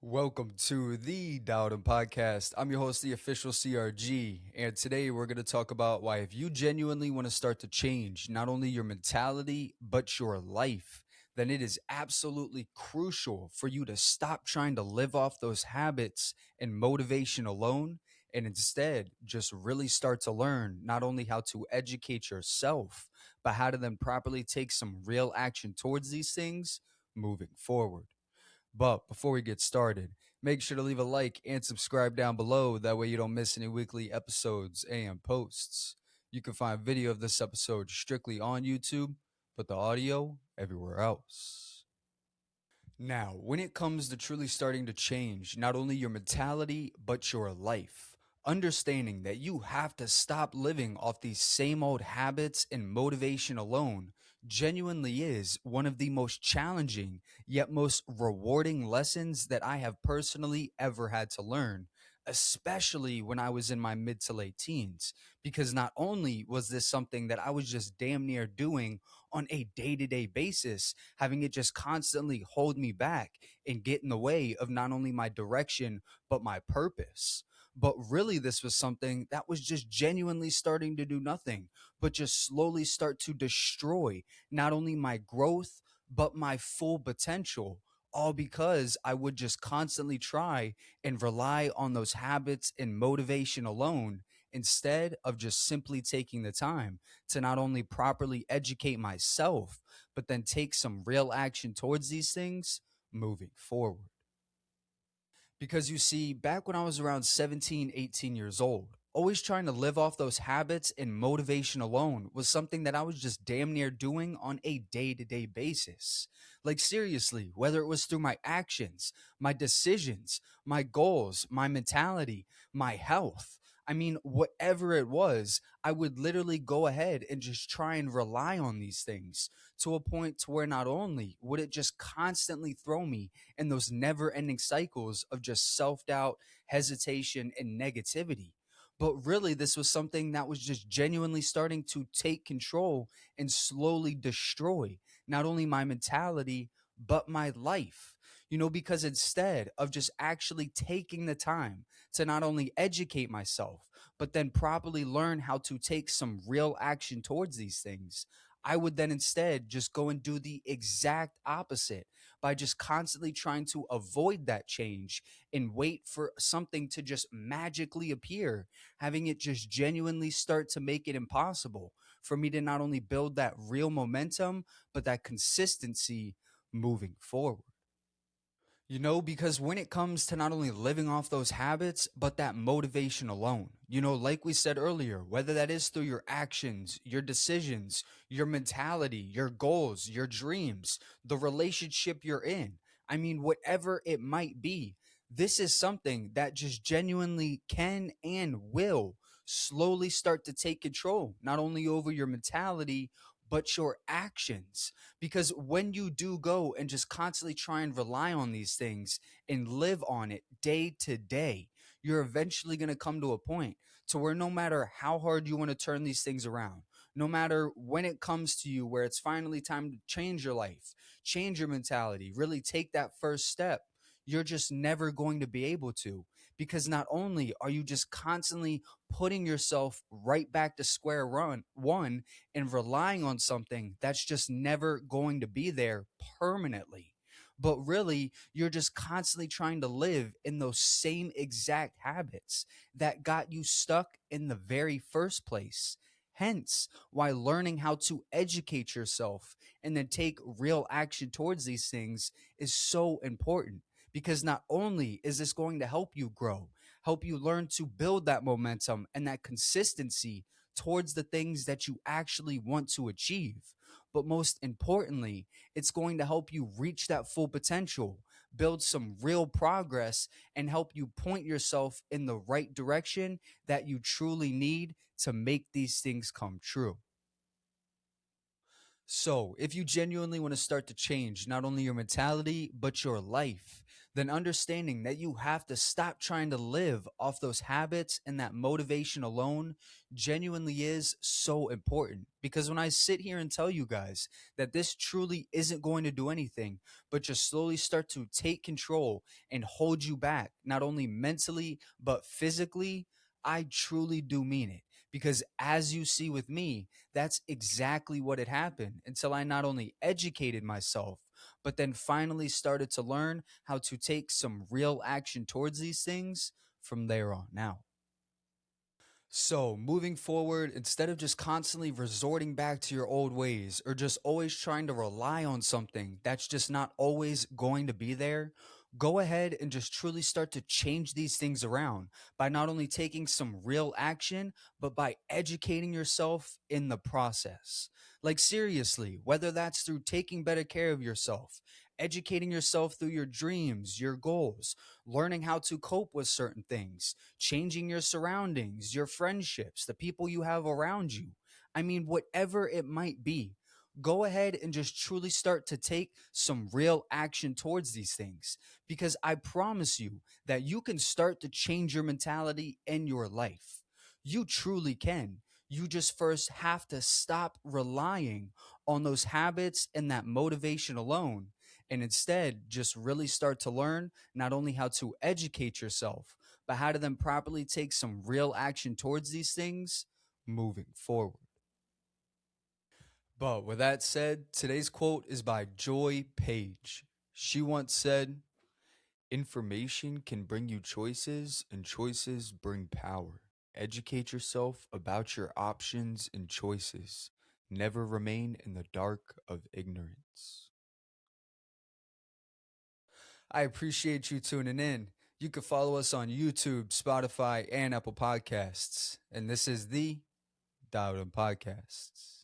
Welcome to the Dowden Podcast. I'm your host, the official CRG, and today we're going to talk about why, if you genuinely want to start to change not only your mentality but your life, then it is absolutely crucial for you to stop trying to live off those habits and motivation alone, and instead just really start to learn not only how to educate yourself, but how to then properly take some real action towards these things moving forward. But before we get started, make sure to leave a like and subscribe down below. That way you don't miss any weekly episodes and posts. You can find video of this episode strictly on YouTube, but the audio everywhere else. Now, when it comes to truly starting to change not only your mentality, but your life, understanding that you have to stop living off these same old habits and motivation alone genuinely is one of the most challenging yet most rewarding lessons that I have personally ever had to learn, especially when I was in my mid to late teens. Because not only was this something that I was just damn near doing on a day to day basis, having it just constantly hold me back and get in the way of not only my direction, but my purpose. But really, this was something that was just genuinely starting to do nothing, but just slowly start to destroy not only my growth, but my full potential. All because I would just constantly try and rely on those habits and motivation alone instead of just simply taking the time to not only properly educate myself, but then take some real action towards these things moving forward. Because you see, back when I was around 17, 18 years old, always trying to live off those habits and motivation alone was something that I was just damn near doing on a day to day basis. Like, seriously, whether it was through my actions, my decisions, my goals, my mentality, my health. I mean, whatever it was, I would literally go ahead and just try and rely on these things to a point to where not only would it just constantly throw me in those never ending cycles of just self doubt, hesitation, and negativity. But really, this was something that was just genuinely starting to take control and slowly destroy not only my mentality, but my life. Because instead of just actually taking the time to not only educate myself, but then properly learn how to take some real action towards these things, I would then instead just go and do the exact opposite by just constantly trying to avoid that change and wait for something to just magically appear, having it just genuinely start to make it impossible for me to not only build that real momentum, but that consistency moving forward. Because when it comes to not only living off those habits, but that motivation alone, like we said earlier, whether that is through your actions, your decisions, your mentality, your goals, your dreams, the relationship you're in, I mean, whatever it might be, this is something that just genuinely can and will slowly start to take control, not only over your mentality, but your actions. Because when you do go and just constantly try and rely on these things and live on it day to day, you're eventually going to come to a point to where no matter how hard you want to turn these things around, no matter when it comes to you where it's finally time to change your life, change your mentality, really take that first step, you're just never going to be able to. Because not only are you just constantly putting yourself right back to one and relying on something that's just never going to be there permanently. But really, you're just constantly trying to live in those same exact habits that got you stuck in the very first place. Hence, why learning how to educate yourself and then take real action towards these things is so important. Because not only is this going to help you grow, help you learn to build that momentum and that consistency towards the things that you actually want to achieve. But most importantly, it's going to help you reach that full potential, build some real progress, and help you point yourself in the right direction that you truly need to make these things come true. So, if you genuinely want to start to change not only your mentality, but your life, then understanding that you have to stop trying to live off those habits and that motivation alone genuinely is so important. Because when I sit here and tell you guys that this truly isn't going to do anything, but just slowly start to take control and hold you back, not only mentally, but physically, I truly do mean it. Because as you see with me, that's exactly what had happened until I not only educated myself, but then finally started to learn how to take some real action towards these things from there on out. So, moving forward, instead of just constantly resorting back to your old ways or just always trying to rely on something that's just not always going to be there, go ahead and just truly start to change these things around by not only taking some real action, but by educating yourself in the process. Like, seriously, whether that's through taking better care of yourself, educating yourself through your dreams, your goals, learning how to cope with certain things, changing your surroundings, your friendships, the people you have around you. I mean, whatever it might be, go ahead and just truly start to take some real action towards these things. Because I promise you that you can start to change your mentality in your life. You truly can. You just first have to stop relying on those habits and that motivation alone, and instead just really start to learn not only how to educate yourself, but how to then properly take some real action towards these things moving forward. But with that said, today's quote is by Joy Page. She once said, "Information can bring you choices, and choices bring power. Educate yourself about your options and choices. Never remain in the dark of ignorance." I appreciate you tuning in. You can follow us on YouTube, Spotify, and Apple Podcasts. And this is the Dowden Podcasts.